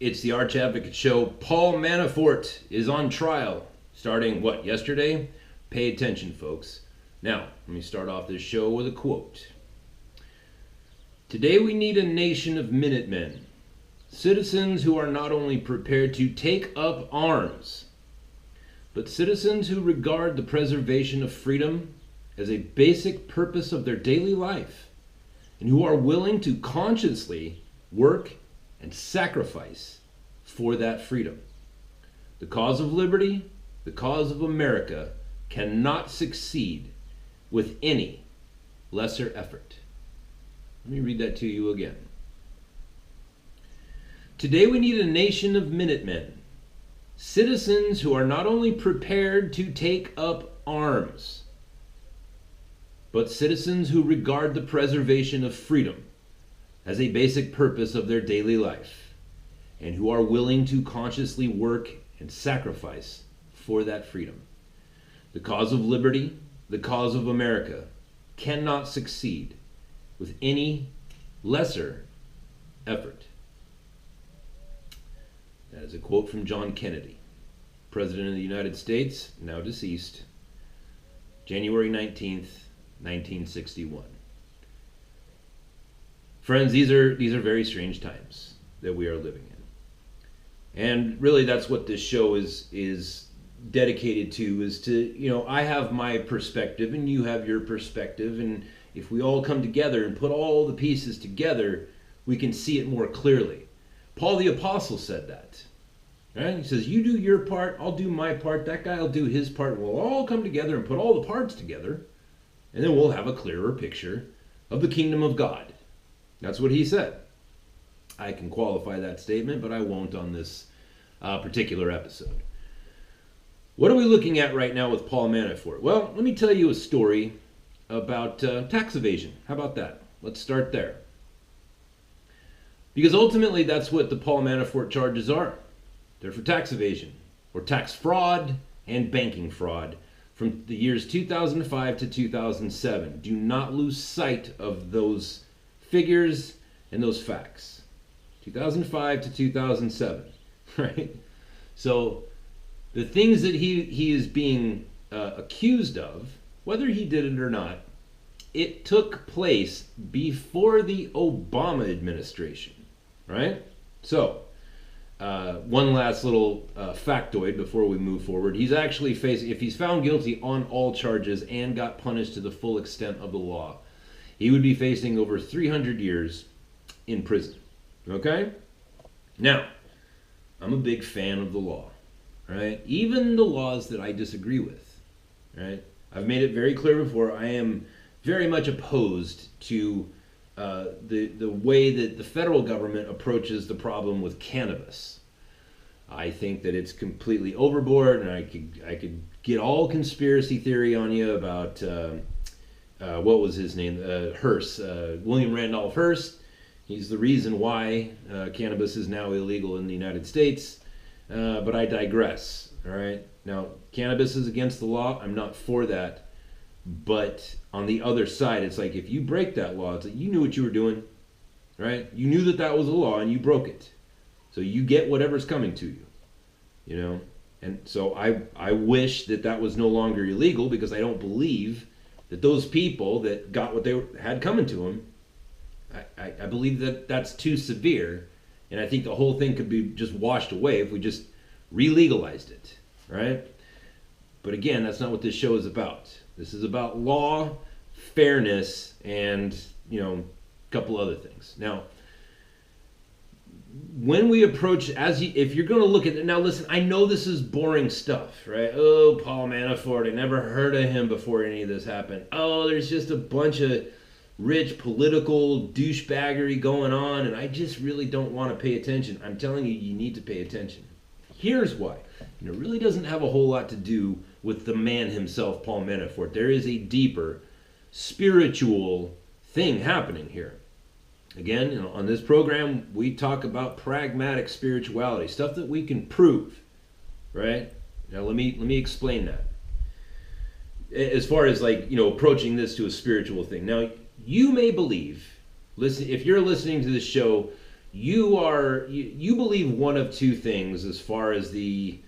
It's the Arch Advocate Show. Paul Manafort is on trial starting, yesterday? Pay attention, folks. Now, let me start off this show with a quote. Today we need a nation of Minutemen, citizens who are not only prepared to take up arms, but citizens who regard the preservation of freedom as a basic purpose of their daily life, and who are willing to consciously work and sacrifice for that freedom. The cause of liberty, the cause of America, cannot succeed with any lesser effort. Let me read that to you again. Today we need a nation of Minutemen, citizens who are not only prepared to take up arms, but citizens who regard the preservation of freedom as a basic purpose of their daily life, and who are willing to consciously work and sacrifice for that freedom. The cause of liberty, the cause of America, cannot succeed with any lesser effort. That is a quote from John Kennedy, President of the United States, now deceased, January 19th, 1961. Friends, these are very strange times that we are living in. And really that's what this show is dedicated to, is to, I have my perspective and you have your perspective, and if we all come together and put all the pieces together, we can see it more clearly. Paul the Apostle said that. Right? He says, you do your part, I'll do my part, that guy will do his part, we'll all come together and put all the parts together, and then we'll have a clearer picture of the kingdom of God. That's what he said. I can qualify that statement, but I won't on this particular episode. What are we looking at right now with Paul Manafort? Well, let me tell you a story about tax evasion. How about that? Let's start there. Because ultimately that's what the Paul Manafort charges are. They're for tax evasion, or tax fraud and banking fraud from the years 2005 to 2007. Do not lose sight of those figures and those facts. 2005 to 2007, right? So the things that he is being accused of, whether he did it or not, it took place before the Obama administration, right? So one last little factoid before we move forward. He's actually facing, if he's found guilty on all charges and got punished to the full extent of the law, he would be facing over 300 years in prison. Okay? Now, I'm a big fan of the law, right? Even the laws that I disagree with, right? I've made it very clear before, I am very much opposed to the way that the federal government approaches the problem with cannabis. I think that it's completely overboard, and I could get all conspiracy theory on you about what was his name? Hearst, William Randolph Hearst. He's the reason why cannabis is now illegal in the United States. But I digress. All right. Now, cannabis is against the law. I'm not for that. But on the other side, it's like if you break that law, it's like you knew what you were doing, right? You knew that that was a law and you broke it. So you get whatever's coming to you, And so I wish that that was no longer illegal, because I don't believe that those people that got what they had coming to them, I believe that that's too severe. And I think the whole thing could be just washed away if we just re-legalized it, right? But again, that's not what this show is about. This is about law, fairness, and, a couple other things. Now, when we approach, if you're going to look at it, now listen, I know this is boring stuff, right? Oh, Paul Manafort, I never heard of him before any of this happened. Oh, there's just a bunch of rich political douchebaggery going on, and I just really don't want to pay attention. I'm telling you, you need to pay attention. Here's why. And it really doesn't have a whole lot to do with the man himself, Paul Manafort. There is a deeper spiritual thing happening here. Again, on this program, we talk about pragmatic spirituality, stuff that we can prove, right? Now, let me explain that. As far as approaching this to a spiritual thing. Now, you may believe, listen, if you're listening to this show, you believe one of two things as far as the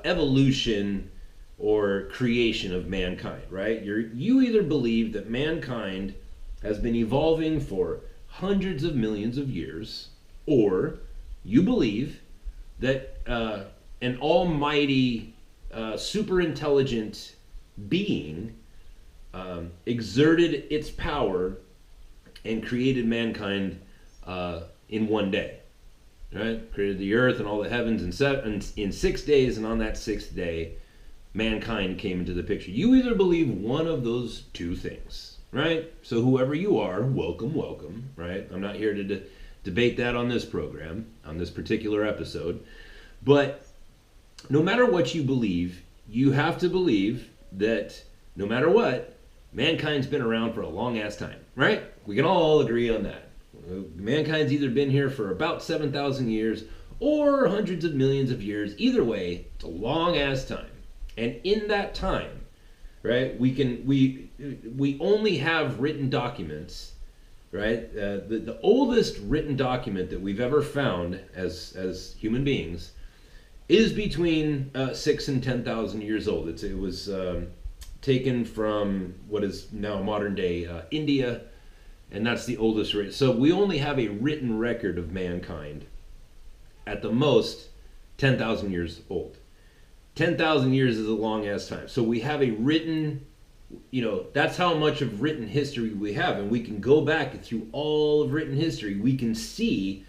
evolution or creation of mankind, right? You either believe that mankind has been evolving for hundreds of millions of years, or you believe that an almighty, super intelligent being exerted its power and created mankind in one day, right? Created the earth and all the heavens in 6 days, and on that sixth day, mankind came into the picture. You either believe one of those two things, right? So whoever you are, welcome, welcome, right? I'm not here to debate that on this program, on this particular episode. But no matter what you believe, you have to believe that no matter what, mankind's been around for a long ass time, right? We can all agree on that. Mankind's either been here for about 7,000 years or hundreds of millions of years. Either way, it's a long ass time. And in that time, right, we only have written documents, right? The oldest written document that we've ever found as human beings is between 6,000 and 10,000 years old. It was taken from what is now modern day India, and that's the oldest written. So we only have a written record of mankind at the most 10,000 years old. 10,000 years is a long ass time. So we have a written, that's how much of written history we have. And we can go back through all of written history. We can see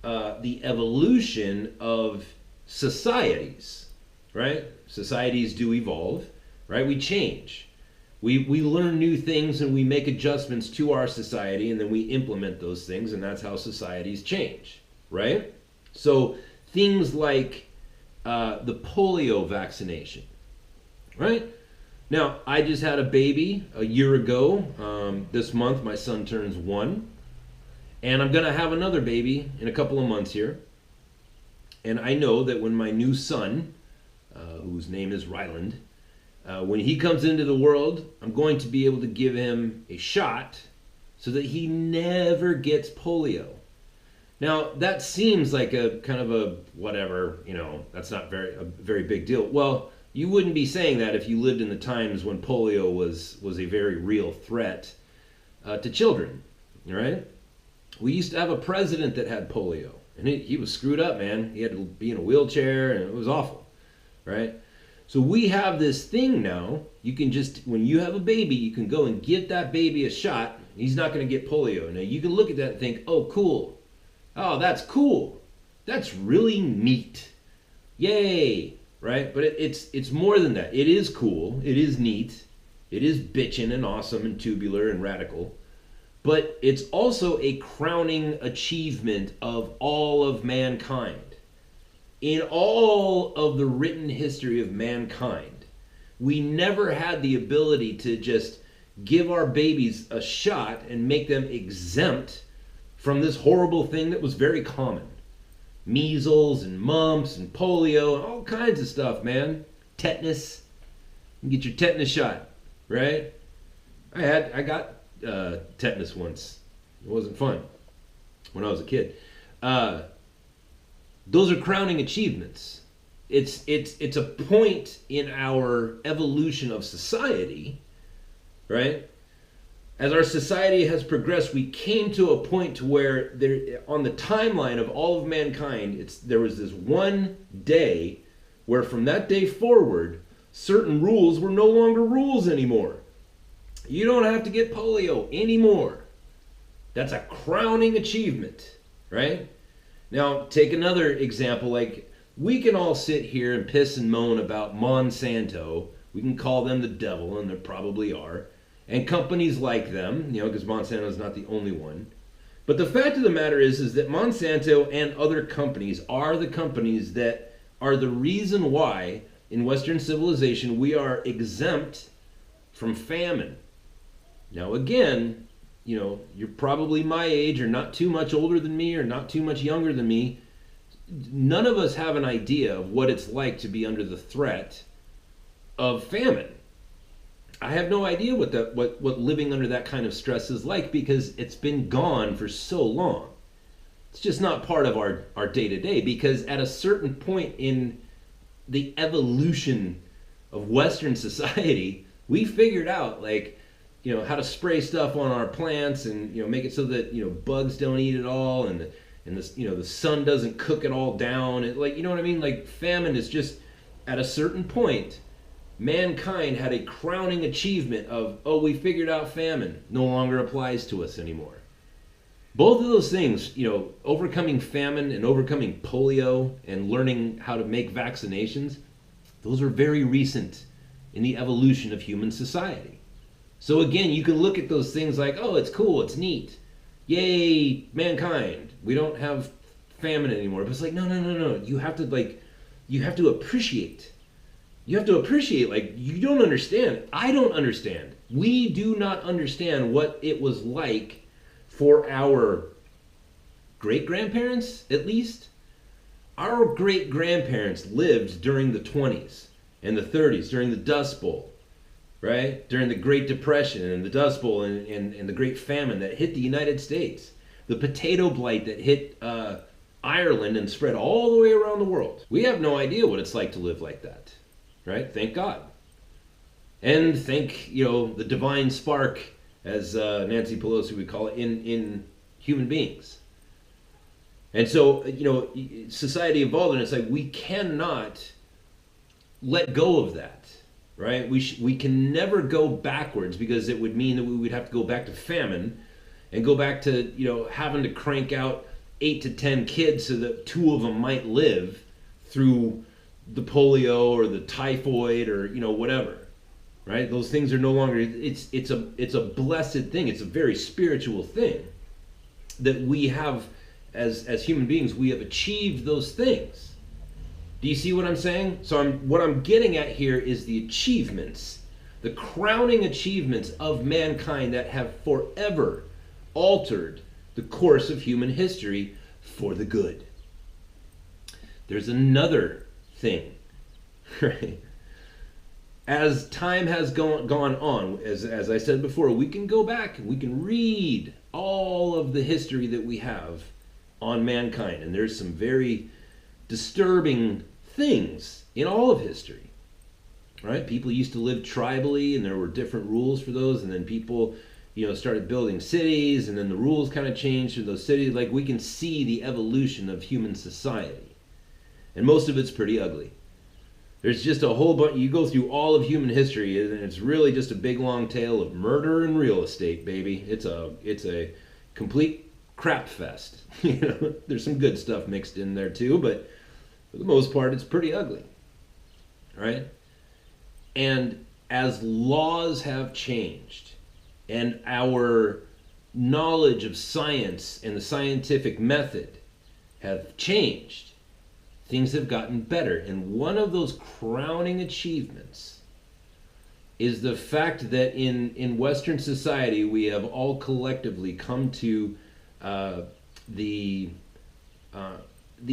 the evolution of societies, right? Societies do evolve, right? We change. We learn new things and we make adjustments to our society, and then we implement those things, and that's how societies change, right? So things like the polio vaccination, right? Now, I just had a baby a year ago. This month, my son turns 1. And I'm going to have another baby in a couple of months here. And I know that when my new son, whose name is Ryland, when he comes into the world, I'm going to be able to give him a shot so that he never gets polio. Now, that seems like a kind of a whatever, that's not a very big deal. Well, you wouldn't be saying that if you lived in the times when polio was a very real threat to children, right? We used to have a president that had polio, and he was screwed up, man. He had to be in a wheelchair, and it was awful, right? So we have this thing now. You can just, when you have a baby, you can go and give that baby a shot. He's not going to get polio. Now, you can look at that and think, oh, cool. Oh, that's cool. That's really neat. Yay, right? But it's more than that. It is cool. It is neat. It is bitchin' and awesome and tubular and radical. But it's also a crowning achievement of all of mankind. In all of the written history of mankind, we never had the ability to just give our babies a shot and make them exempt from this horrible thing that was very common. Measles and mumps and polio and all kinds of stuff, man. Tetanus. You can get your tetanus shot, right? I got tetanus once. It wasn't fun when I was a kid. Those are crowning achievements. It's a point in our evolution of society, right? As our society has progressed, we came to a point to where on the timeline of all of mankind, there was this one day where from that day forward, certain rules were no longer rules anymore. You don't have to get polio anymore. That's a crowning achievement, right? Now, take another example. Like, we can all sit here and piss and moan about Monsanto. We can call them the devil, and they probably are. And companies like them, because Monsanto is not the only one. But the fact of the matter is that Monsanto and other companies are the companies that are the reason why in Western civilization we are exempt from famine. Now again, you're probably my age or not too much older than me or not too much younger than me. None of us have an idea of what it's like to be under the threat of famine. I have no idea what living under that kind of stress is like because it's been gone for so long. It's just not part of our day-to-day, because at a certain point in the evolution of Western society, we figured out, like, how to spray stuff on our plants, and make it so that bugs don't eat it all, and the sun doesn't cook it all down, and, like, you know what I mean? Like, famine is just, at a certain point, mankind had a crowning achievement of, oh, we figured out famine no longer applies to us anymore. Both of those things, overcoming famine and overcoming polio and learning how to make vaccinations, those are very recent in the evolution of human society. So again, you can look at those things like, oh, it's cool, it's neat. Yay, mankind. We don't have famine anymore. But it's like, no. You have to appreciate. You have to appreciate, like, you don't understand. I don't understand. We do not understand what it was like for our great-grandparents, at least. Our great-grandparents lived during the 20s and the 30s, during the Dust Bowl, right? During the Great Depression and the Dust Bowl and the Great Famine that hit the United States. The potato blight that hit Ireland and spread all the way around the world. We have no idea what it's like to live like that, right? Thank God. And thank, the divine spark, as Nancy Pelosi would call it, in human beings. And so, society evolved, and it's like, we cannot let go of that, right? We can never go backwards, because it would mean that we would have to go back to famine and go back to, having to crank out 8 to 10 kids so that 2 of them might live through the polio or the typhoid or, whatever. Right? Those things are no longer, it's a blessed thing. It's a very spiritual thing that we have as human beings. We have achieved those things. Do you see what I'm saying? So what I'm getting at here is the achievements, the crowning achievements of mankind that have forever altered the course of human history for the good. There's another thing, right? As time has gone on, as I said before, we can go back and we can read all of the history that we have on mankind. And there's some very disturbing things in all of history, right? People used to live tribally, and there were different rules for those. And then people, started building cities, and then the rules kind of changed for those cities. Like, we can see the evolution of human society. And most of it's pretty ugly. There's just a whole bunch. You go through all of human history, and it's really just a big long tale of murder and real estate, baby. It's a complete crap fest. There's some good stuff mixed in there too, but for the most part, it's pretty ugly, right? And as laws have changed, and our knowledge of science and the scientific method have changed, things have gotten better. And one of those crowning achievements is the fact that in Western society, we have all collectively come to the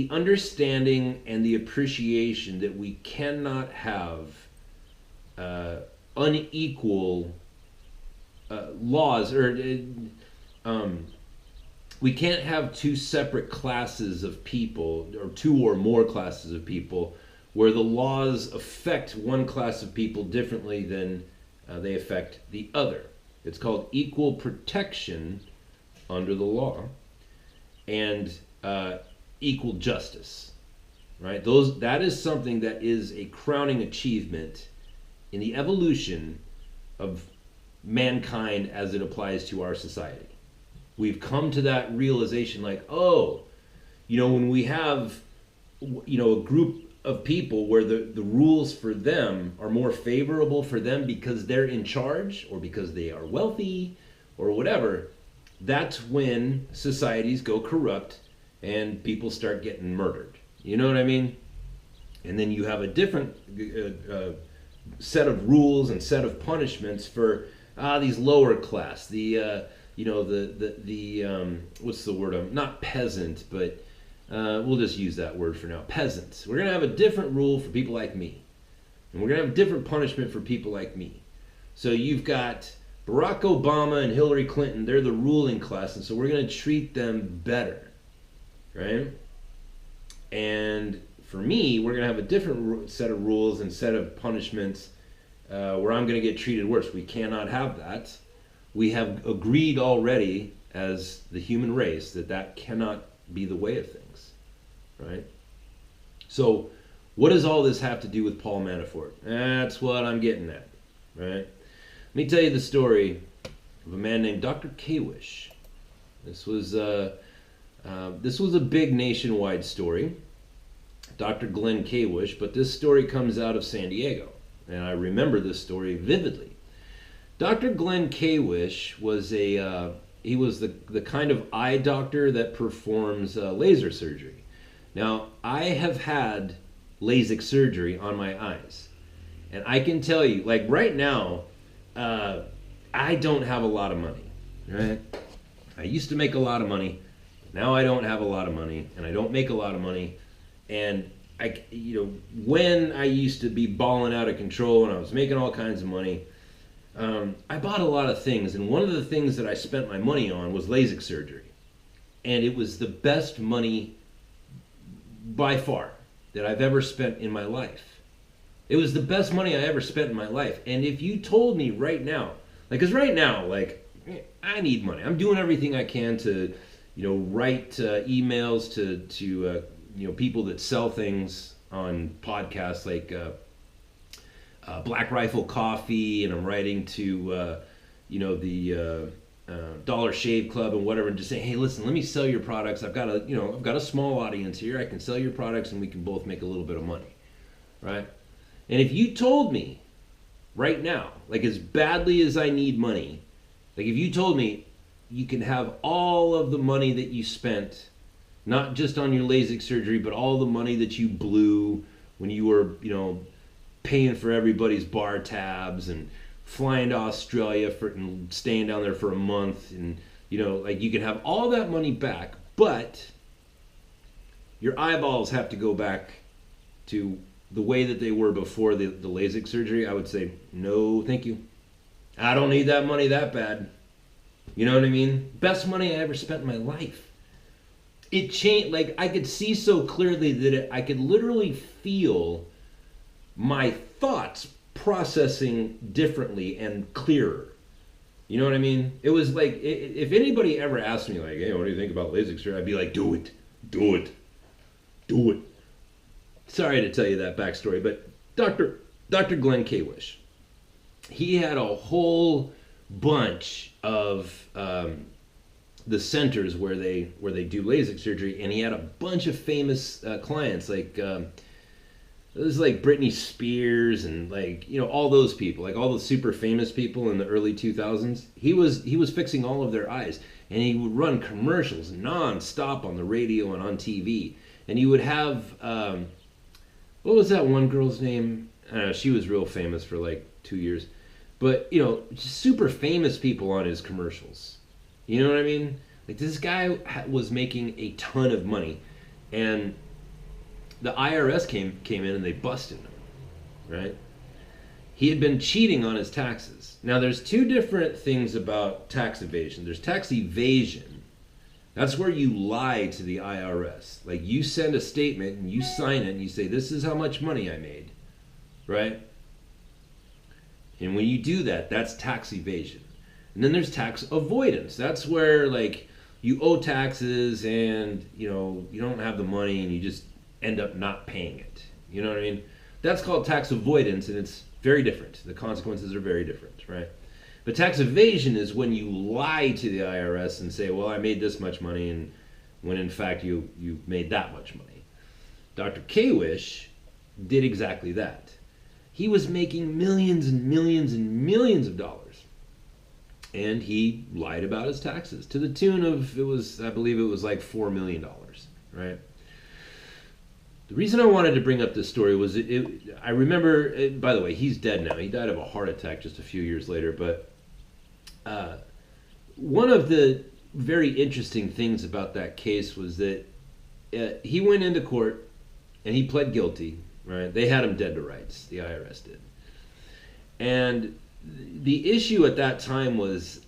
understanding and the appreciation that we cannot have unequal laws, or we can't have 2 separate classes of people, or 2 or more classes of people, where the laws affect one class of people differently than they affect the other. It's called equal protection under the law, and equal justice, right? That is something that is a crowning achievement in the evolution of mankind as it applies to our society. We've come to that realization, like, oh, when we have, a group of people where the rules for them are more favorable for them because they're in charge, or because they are wealthy, or whatever, that's when societies go corrupt and people start getting murdered. You know what I mean? And then you have a different set of rules and set of punishments for these lower class, the what's the word? Not peasant, but we'll just use that word for now. Peasants. We're going to have a different rule for people like me. And we're going to have a different punishment for people like me. So you've got Barack Obama and Hillary Clinton. They're the ruling class. And so we're going to treat them better. right? And for me, we're going to have a different set of rules and set of punishments where I'm going to get treated worse. We cannot have that. We have agreed already as the human race that that cannot be the way of things, right? So what does all this have to do with Paul Manafort? That's what I'm getting at, right? Let me tell you the story of a man named Dr. Kawish. This was a big nationwide story, Dr. Glenn Kawish, but this story comes out of San Diego, and I remember this story vividly. Dr. Glenn Kawish was he was the kind of eye doctor that performs laser surgery. Now, I have had LASIK surgery on my eyes, and I can tell you, like right now, I don't have a lot of money, right? I used to make a lot of money. Now I don't have a lot of money, and I don't make a lot of money. And when I used to be balling out of control and I was making all kinds of money, I bought a lot of things. And one of the things that I spent my money on was LASIK surgery. And it was the best money by far that I've ever spent in my life. It was the best money I ever spent in my life. And if you told me right now, because right now, I need money. I'm doing everything I can to, write emails to people that sell things on podcasts like Black Rifle Coffee, and I'm writing to, the Dollar Shave Club and whatever, and just saying, hey, listen, let me sell your products. I've got a small audience here. I can sell your products, and we can both make a little bit of money, right? And if you told me right now, as badly as I need money, if you told me you can have all of the money that you spent, not just on your LASIK surgery, but all the money that you blew when you were, paying for everybody's bar tabs and flying to Australia and staying down there for a month, and you can have all that money back, but your eyeballs have to go back to the way that they were before the LASIK surgery. I would say, no, thank you. I don't need that money that bad. You know what I mean? Best money I ever spent in my life. It changed, I could see so clearly that I could literally feel my thoughts processing differently and clearer. You know what I mean? It was if anybody ever asked me, hey, what do you think about LASIK surgery? I'd be like, do it. Do it. Do it. Sorry to tell you that backstory, but Dr. Glenn Kawish, he had a whole bunch of the centers where they do LASIK surgery, and he had a bunch of famous clients it was Britney Spears and all those people, all the super famous people in the early 2000s. He was fixing all of their eyes, and he would run commercials non-stop on the radio and on TV, and you would have what was that one girl's name? She was real famous for 2 years. But, just super famous people on his commercials. You know what I mean? This guy was making a ton of money. And the IRS came in and they busted him, right? He had been cheating on his taxes. Now, there's two different things about tax evasion. There's tax evasion. That's where you lie to the IRS. You send a statement and you sign it and you say, this is how much money I made, right? And when you do that, that's tax evasion. And then there's tax avoidance. That's where you owe taxes and you don't have the money and you just end up not paying it. You know what I mean? That's called tax avoidance, and it's very different. The consequences are very different, right? But tax evasion is when you lie to the IRS and say, well, I made this much money, and when in fact you made that much money. Dr. Kawish did exactly that. He was making millions and millions and millions of dollars. And he lied about his taxes to the tune of, I believe it was $4 million, right? The reason I wanted to bring up this story was, I remember, by the way, he's dead now. He died of a heart attack just a few years later. But one of the very interesting things about that case was that he went into court and he pled guilty. Right? They had him dead to rights. The IRS did. And the issue at that time was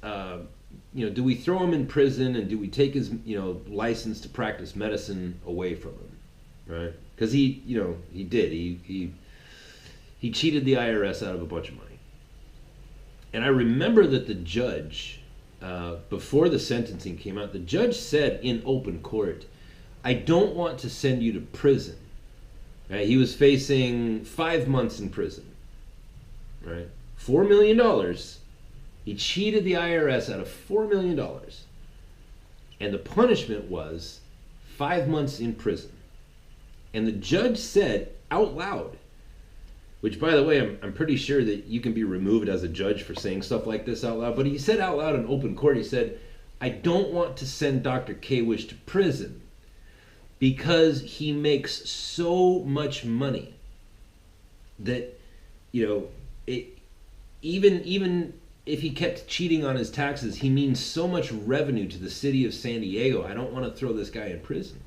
do we throw him in prison and do we take his, license to practice medicine away from him, right? Because he did. He cheated the IRS out of a bunch of money. And I remember that the judge, before the sentencing came out, the judge said in open court, I don't want to send you to prison. Right? He was facing 5 months in prison. Right? $4 million. He cheated the IRS out of $4 million. And the punishment was 5 months in prison. And the judge said out loud, which, by the way, I'm pretty sure that you can be removed as a judge for saying stuff like this out loud. But he said out loud in open court, he said, I don't want to send Dr. K-Wish to prison because he makes so much money that, even if he kept cheating on his taxes, he means so much revenue to the city of San Diego. I don't want to throw this guy in prison.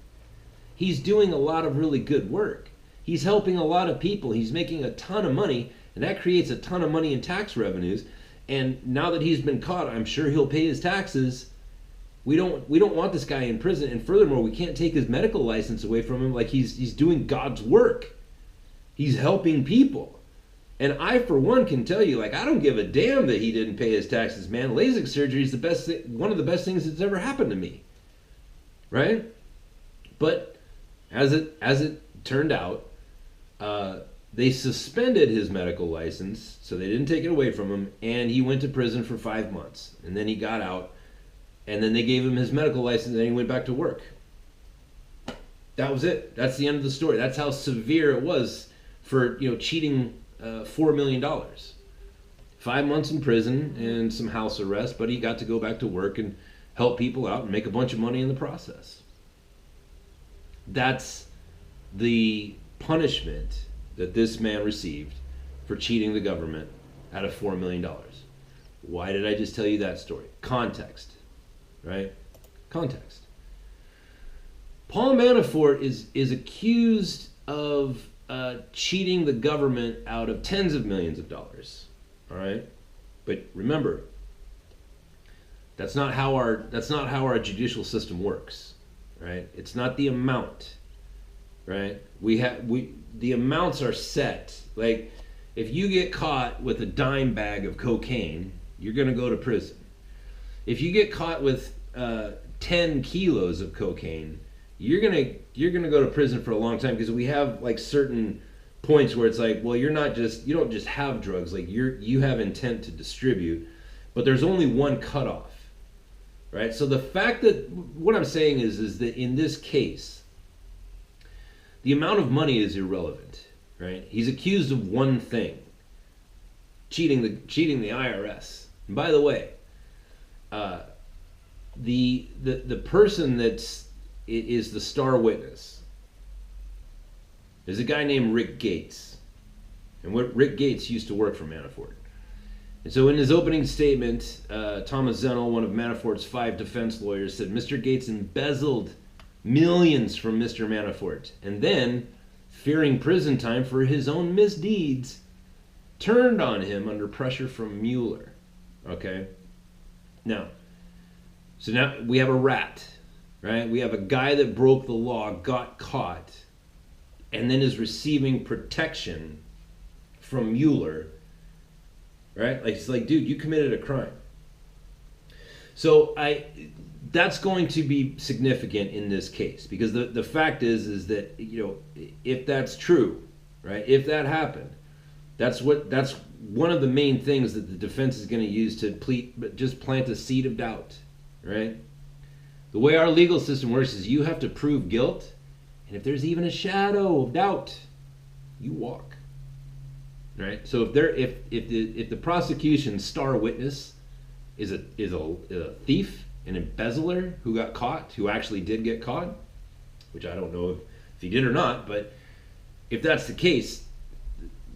He's doing a lot of really good work. He's helping a lot of people. He's making a ton of money, and that creates a ton of money in tax revenues. And now that he's been caught, I'm sure he'll pay his taxes. We don't want this guy in prison. And furthermore, we can't take his medical license away from him. Like he's doing God's work. He's helping people. And I, for one, can tell you, I don't give a damn that he didn't pay his taxes, man. LASIK surgery is one of the best things that's ever happened to me, right? But as it turned out, they suspended his medical license, so they didn't take it away from him, and he went to prison for 5 months. And then he got out, and then they gave him his medical license, and he went back to work. That was it. That's the end of the story. That's how severe it was for cheating $4 million. 5 months in prison and some house arrest, but he got to go back to work and help people out and make a bunch of money in the process. That's the punishment that this man received for cheating the government out of $4 million. Why did I just tell you that story? Context, right? Context. Paul Manafort is accused of cheating the government out of tens of millions of dollars. All right, but remember, that's not how our judicial system works. Right? It's not the amount. Right? The amounts are set. Like, if you get caught with a dime bag of cocaine, you're going to go to prison. If you get caught with 10 kilos of cocaine, you're gonna go to prison for a long time, because we have certain points where it's well, you don't just have drugs, you have intent to distribute, but there's only one cutoff, right? So the fact that what I'm saying is that in this case, the amount of money is irrelevant, right? He's accused of one thing: cheating the IRS. And by the way, the person is the star witness is a guy named Rick Gates. And Rick Gates used to work for Manafort. And so in his opening statement, Thomas Zennel, one of Manafort's 5 defense lawyers, said Mr. Gates embezzled millions from Mr. Manafort, and then, fearing prison time for his own misdeeds, turned on him under pressure from Mueller. Okay? Now we have a rat. Right? We have a guy that broke the law, got caught, and then is receiving protection from Mueller. Right? It's dude, you committed a crime. So that's going to be significant in this case, because the fact is that if that's true, right? If that happened, that's one of the main things that the defense is going to use to just plant a seed of doubt, right? The way our legal system works is you have to prove guilt, and if there's even a shadow of doubt, you walk. Right? So if the prosecution's star witness is a thief, an embezzler who got caught, who actually did get caught, which I don't know if he did or not, but if that's the case,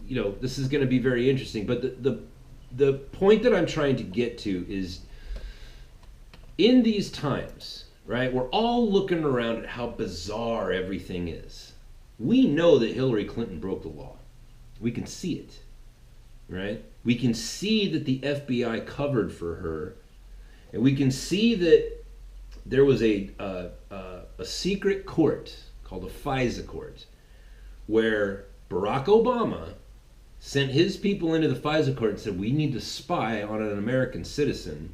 this is going to be very interesting. But the point that I'm trying to get to is, in these times, right, we're all looking around at how bizarre everything is. We know that Hillary Clinton broke the law. We can see it, right? We can see that the FBI covered for her, And we can see that there was a secret court called a FISA court where Barack Obama sent his people into the FISA court and said, we need to spy on an American citizen.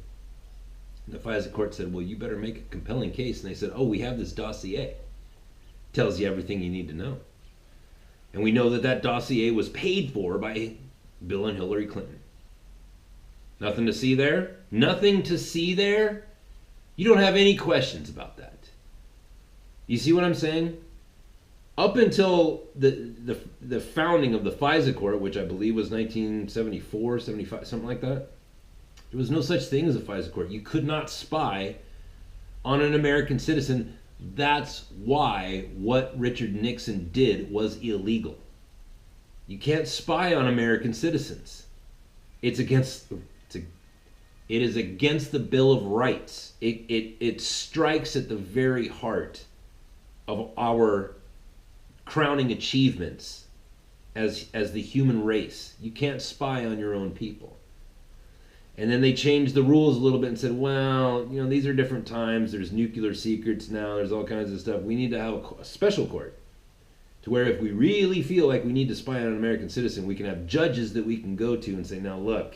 And the FISA court said, well, you better make a compelling case. And they said, oh, we have this dossier. Tells you everything you need to know. And we know that that dossier was paid for by Bill and Hillary Clinton. Nothing to see there? Nothing to see there? You don't have any questions about that. You see what I'm saying? Up until the founding of the FISA court, which I believe was 1974, 75, something like that, there was no such thing as a FISA court. You could not spy on an American citizen. That's why what Richard Nixon did was illegal. You can't spy on American citizens. It is against the Bill of Rights. It strikes at the very heart of our crowning achievements as the human race. You can't spy on your own people. And then they changed the rules a little bit and said, well, you know, these are different times. There's nuclear secrets now. There's all kinds of stuff. We need to have a special court to where if we really feel like we need to spy on an American citizen, we can have judges that we can go to and say, now look,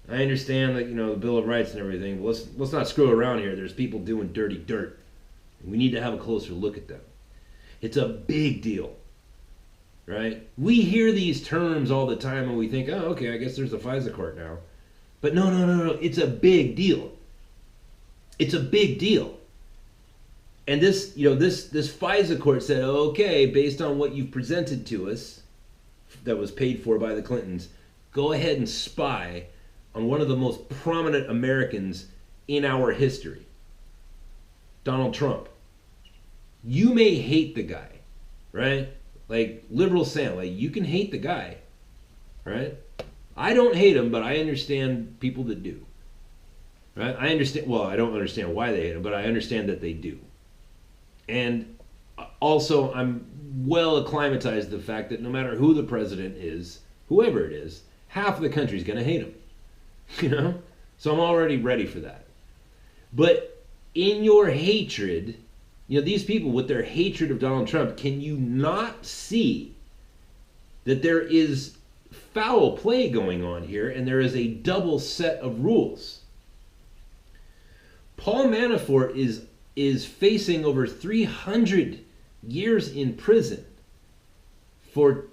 I understand that, you know, the Bill of Rights and everything, but let's not screw around here. There's people doing dirty dirt. We need to have a closer look at them. It's a big deal, right? We hear these terms all the time and we think, oh, okay, I guess there's a FISA court now. But no. It's a big deal. It's a big deal. And this FISA court said, okay, based on what you've presented to us, that was paid for by the Clintons, go ahead and spy on one of the most prominent Americans in our history, Donald Trump. You may hate the guy, right? Like liberal Sam, like you can hate the guy, right? I don't hate him, but I understand people that do. Right? I understand, well, I don't understand why they hate him, but I understand that they do. And also, I'm well acclimatized to the fact that no matter who the president is, whoever it is, half of the country's going to hate him. You know? So I'm already ready for that. But in your hatred, you know, these people with their hatred of Donald Trump, can you not see that there is foul play going on here and there is a double set of rules? Paul Manafort is facing over 300 years in prison for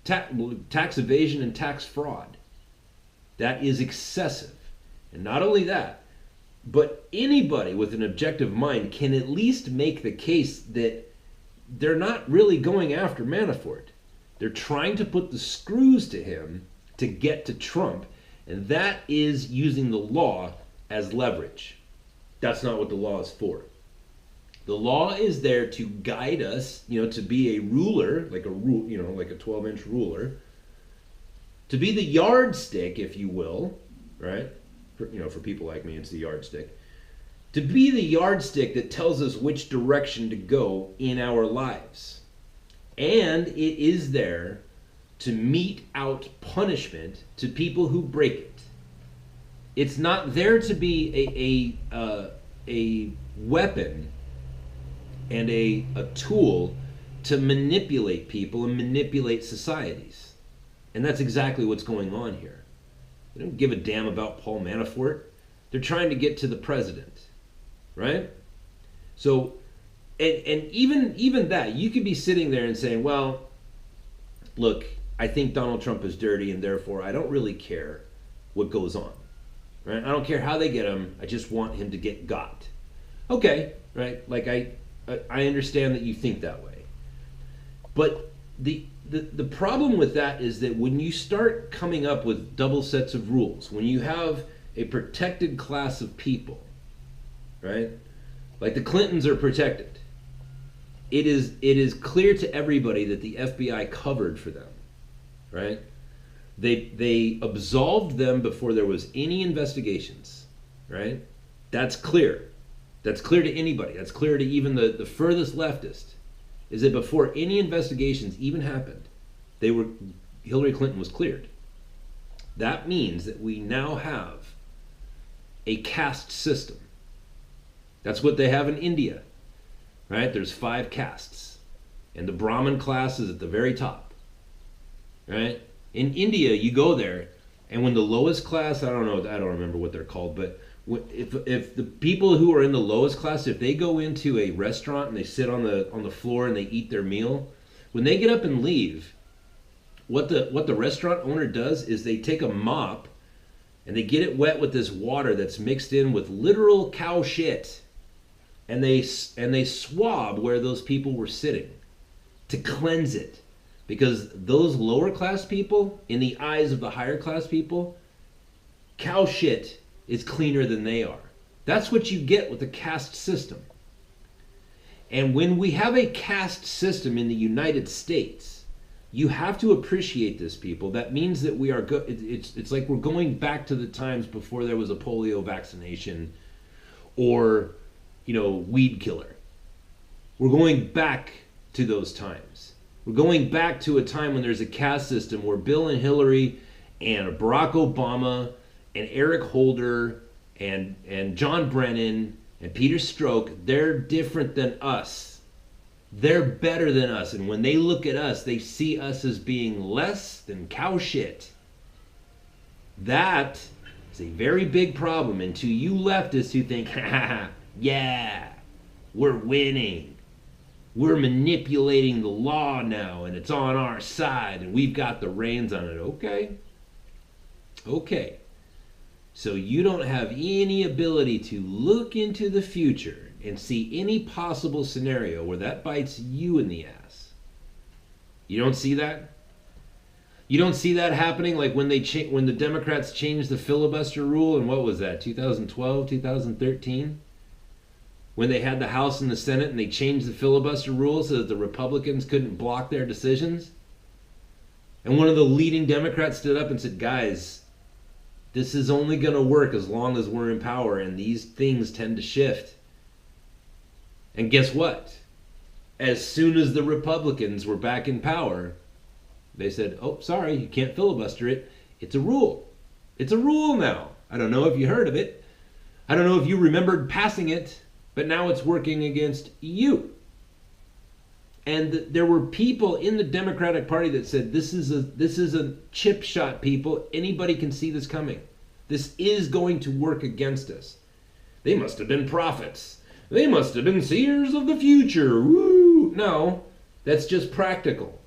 tax evasion and tax fraud. That is excessive. And not only that, but anybody with an objective mind can at least make the case that they're not really going after Manafort. They're trying to put the screws to him to get to Trump, and that is using the law as leverage. That's not what the law is for. The law is there to guide us, you know, to be a ruler, like a 12-inch ruler, to be the yardstick, if you will, right? For people like me, it's the yardstick. To be the yardstick that tells us which direction to go in our lives. And it is there to mete out punishment to people who break it. It's not there to be a weapon and a tool to manipulate people and manipulate societies. And that's exactly what's going on here. They don't give a damn about Paul Manafort. They're trying to get to the president, right? So, and even that, you could be sitting there and saying, well, look, I think Donald Trump is dirty and therefore I don't really care what goes on, right? I don't care how they get him. I just want him to get got. Okay, right? Like I understand that you think that way. But the problem with that is that when you start coming up with double sets of rules, when you have a protected class of people, right? Like the Clintons are protected. It is clear to everybody that the FBI covered for them, right? They absolved them before there was any investigations, right? That's clear. That's clear to anybody. That's clear to even the furthest leftist. Is that before any investigations even happened, Hillary Clinton was cleared. That means that we now have a caste system. That's what they have in India, right? There's 5 castes, and the Brahmin class is at the very top, right? In India, you go there, and when the lowest class, I don't remember what they're called, but if the people who are in the lowest class, if they go into a restaurant and they sit on the floor and they eat their meal, when they get up and leave, what the restaurant owner does is they take a mop and they get it wet with this water that's mixed in with literal cow shit, and they swab where those people were sitting to cleanse it, because those lower class people, in the eyes of the higher class people, cow shit is cleaner than they are. That's what you get with the caste system. And when we have a caste system in the United States, you have to appreciate this, people. That means that we are it's like we're going back to the times before there was a polio vaccination or, weed killer. We're going back to those times. We're going back to a time when there's a caste system where Bill and Hillary and Barack Obama and Eric Holder and John Brennan and Peter Strzok, they're different than us. They're better than us. And when they look at us, they see us as being less than cow shit. That is a very big problem. And to you leftists who think, yeah, we're winning. We're manipulating the law now, and it's on our side, and we've got the reins on it. Okay. So you don't have any ability to look into the future and see any possible scenario where that bites you in the ass. You don't see that? You don't see that happening, like when the Democrats changed the filibuster rule, and what was that, 2012, 2013? When they had the House and the Senate and they changed the filibuster rule so that the Republicans couldn't block their decisions? And one of the leading Democrats stood up and said, guys, this is only going to work as long as we're in power, and these things tend to shift. And guess what? As soon as the Republicans were back in power, they said, oh, sorry, you can't filibuster it. It's a rule. It's a rule now. I don't know if you heard of it. I don't know if you remembered passing it. But now it's working against you. And there were people in the Democratic Party that said, this is a chip shot, people. Anybody can see this coming. This is going to work against us. They must have been prophets. They must have been seers of the future. Woo! No, that's just practical.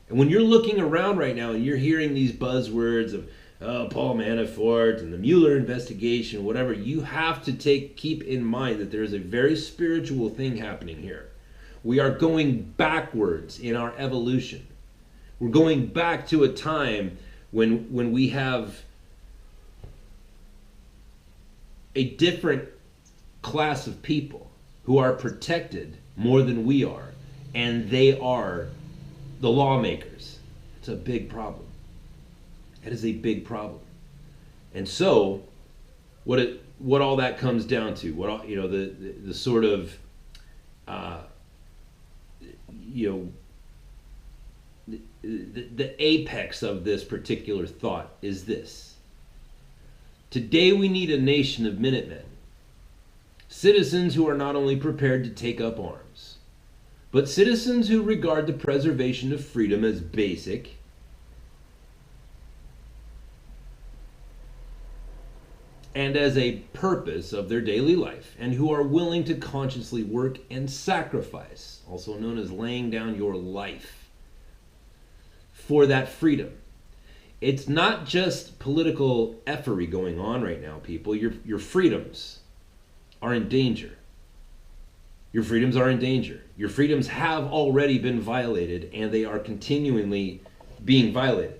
And when you're looking around right now and you're hearing these buzzwords of Paul Manafort and the Mueller investigation, whatever, you have to keep in mind that there is a very spiritual thing happening here. We are going backwards in our evolution. We're going back to a time when we have a different class of people who are protected more than we are, and they are the lawmakers. It's a big problem. That is a big problem. And so what all that comes down to, the sort of the apex of this particular thought is this: today we need a nation of Minutemen, citizens who are not only prepared to take up arms, but citizens who regard the preservation of freedom as basic, and as a purpose of their daily life, and who are willing to consciously work and sacrifice, also known as laying down your life, for that freedom. It's not just political effery going on right now, people. Your freedoms are in danger. Your freedoms are in danger. Your freedoms have already been violated, and they are continually being violated.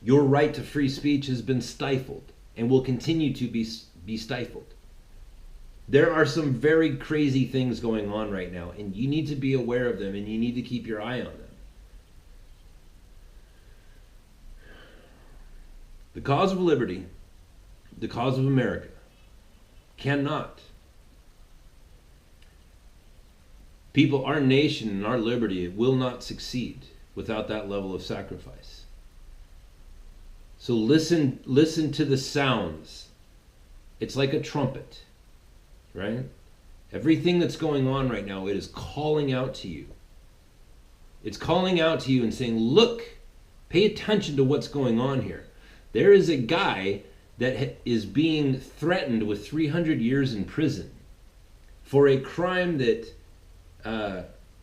Your right to free speech has been stifled and will continue to be stifled. There are some very crazy things going on right now, and you need to be aware of them, and you need to keep your eye on them. The cause of liberty, the cause of America, cannot. People, our nation and our liberty, it will not succeed without that level of sacrifice. So listen to the sounds It's like a trumpet, right? Everything that's going on right now, it is calling out to you. It's calling out to you and saying, look, pay attention to what's going on here. There is a guy that is being threatened with 300 years in prison for a crime that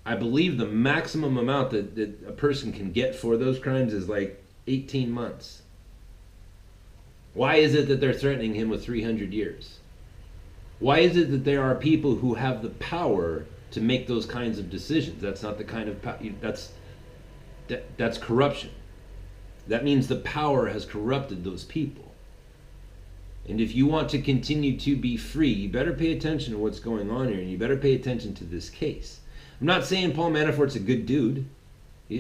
I believe the maximum amount that a person can get for those crimes is like 18 months. Why is it that they're threatening him with 300 years? Why is it that there are people who have the power to make those kinds of decisions? That's not the kind of that's corruption. That means the power has corrupted those people. And if you want to continue to be free, you better pay attention to what's going on here, and you better pay attention to this case. I'm not saying Paul Manafort's a good dude.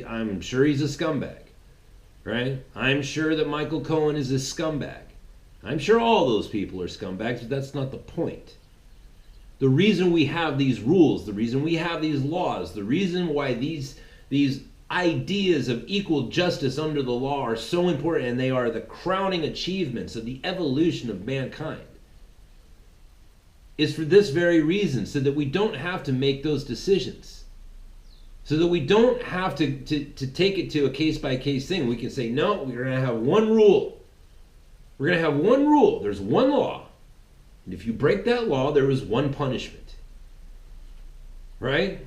I'm sure he's a scumbag, right? I'm sure that Michael Cohen is a scumbag. I'm sure all those people are scumbags, but that's not the point. The reason we have these rules, the reason we have these laws, the reason why these ideas of equal justice under the law are so important, and they are the crowning achievements of the evolution of mankind, is for this very reason, so that we don't have to make those decisions. So that we don't have to take it to a case-by-case thing. We can say, no, we're going to have one rule. We're going to have one rule. There's one law. And if you break that law, there is one punishment. Right?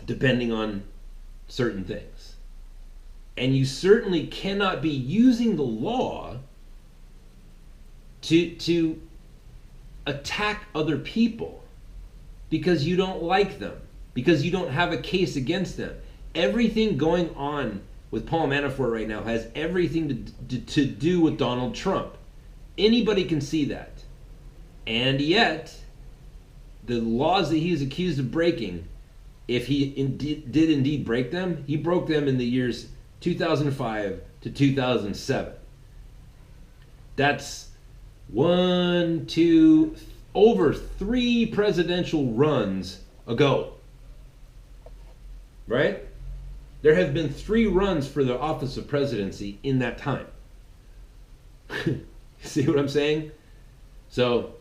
Depending on certain things. And you certainly cannot be using the law to attack other people because you don't like them, because you don't have a case against them. Everything going on with Paul Manafort right now has everything to do with Donald Trump. Anybody can see that. And yet, the laws that he is accused of breaking, if he did indeed break them, he broke them in the years 2005 to 2007. That's over 3 presidential runs ago. Right? There have been 3 runs for the office of presidency in that time. See what I'm saying? So,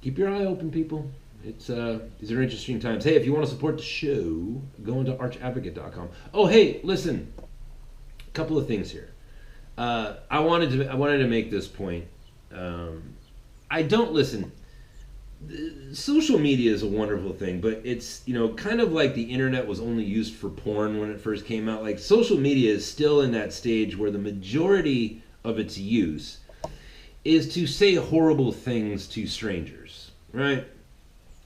keep your eye open, people. These are interesting times. Hey, if you want to support the show, go into archadvocate.com. Oh, hey, listen. A couple of things here. I wanted to make this point. I don't listen. Social media is a wonderful thing, but it's, kind of like the internet was only used for porn when it first came out. Like, social media is still in that stage where the majority of its use is to say horrible things to strangers, right?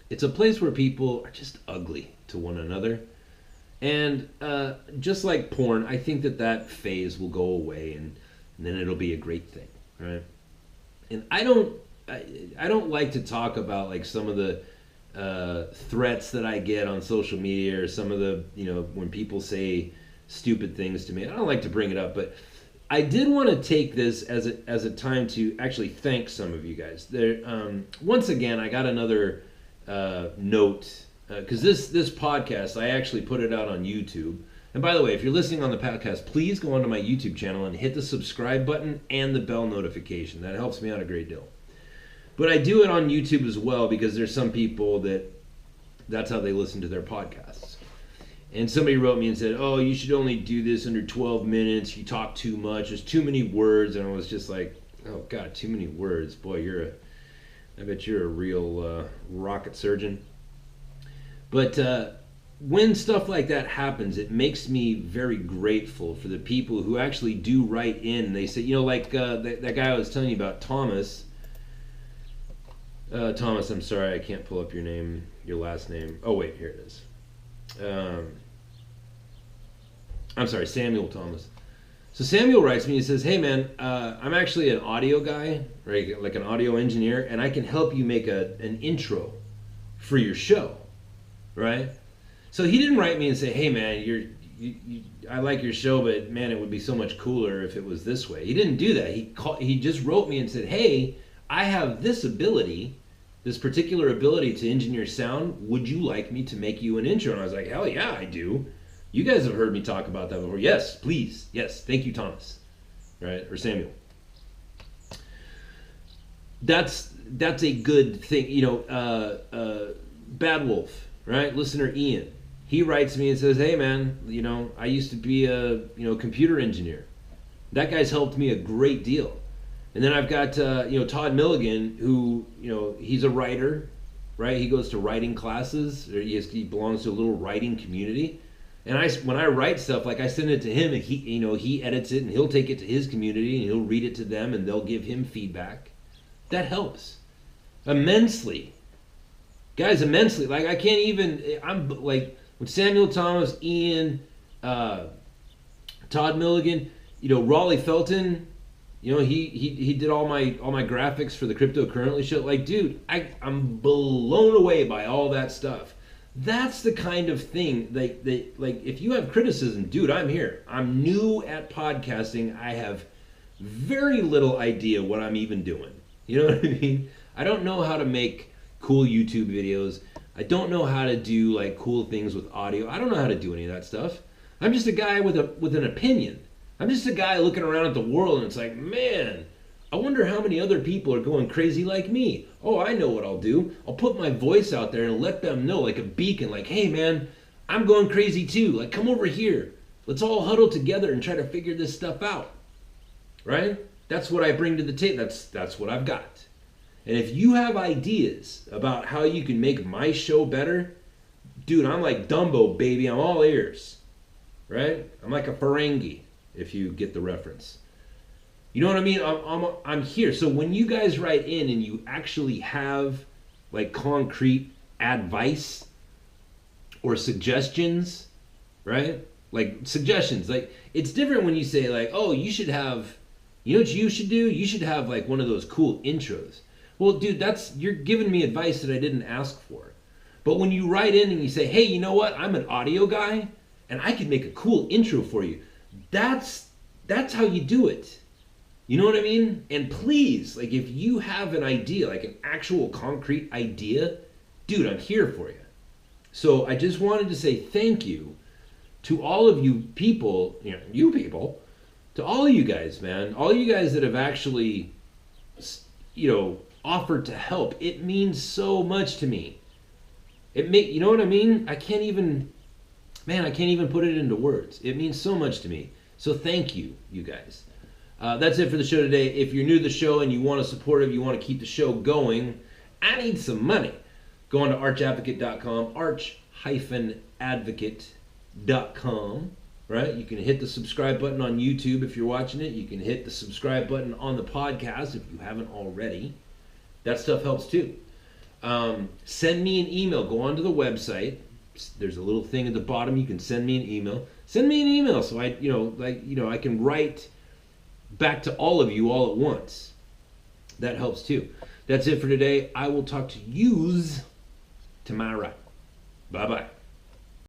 It's a place where people are just ugly to one another. And just like porn, I think that phase will go away, and then it'll be a great thing, right? And I don't like to talk about like some of the threats that I get on social media, or some of the, when people say stupid things to me. I don't like to bring it up, but I did want to take this as a time to actually thank some of you guys. Once again, I got another note, because this podcast, I actually put it out on YouTube. And by the way, if you're listening on the podcast, please go onto my YouTube channel and hit the subscribe button and the bell notification. That helps me out a great deal. But I do it on YouTube as well, because there's some people that's how they listen to their podcasts. And somebody wrote me and said, oh, you should only do this under 12 minutes. You talk too much. There's too many words. And I was just like, oh, God, too many words. Boy, I bet you're a real rocket surgeon. But when stuff like that happens, it makes me very grateful for the people who actually do write in. They say, like that guy I was telling you about, Thomas. Thomas, I'm sorry, I can't pull up your last name. Oh, wait, here it is. I'm sorry, Samuel Thomas. So Samuel writes me, he says, hey man, I'm actually an audio guy, right? Like an audio engineer, and I can help you make an intro for your show, right? So he didn't write me and say, hey man, I like your show, but man, it would be so much cooler if it was this way. He didn't do that. He just wrote me and said, hey, I have this ability, this particular ability to engineer sound. Would you like me to make you an intro? And I was like, hell yeah, I do. You guys have heard me talk about that before. Yes, please. Yes, thank you, Thomas. Right? Or Samuel. that's a good thing. Bad Wolf, right? Listener Ian, he writes me and says, "Hey man, I used to be a computer engineer. That guy's helped me a great deal." And then I've got Todd Milligan, who he's a writer, right? He goes to writing classes, or he belongs to a little writing community. And when I write stuff, like I send it to him, and he edits it, and he'll take it to his community, and he'll read it to them, and they'll give him feedback. That helps immensely, guys, immensely. Like I can't even. I'm like when Samuel Thomas, Ian, Todd Milligan, Raleigh Felton. He did all my graphics for the Cryptocurrently show. Like, dude, I'm blown away by all that stuff. That's the kind of thing like if you have criticism, dude, I'm here. I'm new at podcasting. I have very little idea what I'm even doing. You know what I mean? I don't know how to make cool YouTube videos. I don't know how to do like cool things with audio. I don't know how to do any of that stuff. I'm just a guy with an opinion. I'm just a guy looking around at the world, and it's like, man, I wonder how many other people are going crazy like me. Oh, I know what I'll do. I'll put my voice out there and let them know, like a beacon, like, hey man, I'm going crazy too. Like, come over here. Let's all huddle together and try to figure this stuff out. Right? That's what I bring to the table. That's what I've got. And if you have ideas about how you can make my show better, dude, I'm like Dumbo, baby. I'm all ears. Right? I'm like a Ferengi, if you get the reference. You know what I mean? I'm here. So when you guys write in and you actually have like concrete advice or suggestions, right? Like suggestions, like it's different when you say like, oh, you should have, you know what you should do? You should have like one of those cool intros. Well, dude, you're giving me advice that I didn't ask for. But when you write in and you say, hey, you know what? I'm an audio guy and I can make a cool intro for you. That's how you do it. You know what I mean? And please, like if you have an idea, like an actual concrete idea, dude, I'm here for you. So I just wanted to say thank you to all of you people, to all of you guys, man, all you guys that have actually, offered to help. It means so much to me. You know what I mean? I can't even put it into words. It means so much to me. So thank you, you guys. That's it for the show today. If you're new to the show and you want to support it, you want to keep the show going, I need some money. Go on to archadvocate.com, arch-advocate.com, right? You can hit the subscribe button on YouTube if you're watching it. You can hit the subscribe button on the podcast if you haven't already. That stuff helps too. Send me an email. Go onto the website. There's a little thing at the bottom. You can send me an email. Send me an email so I can write back to all of you all at once. That helps too. That's it for today. I will talk to yous tomorrow. Bye-bye.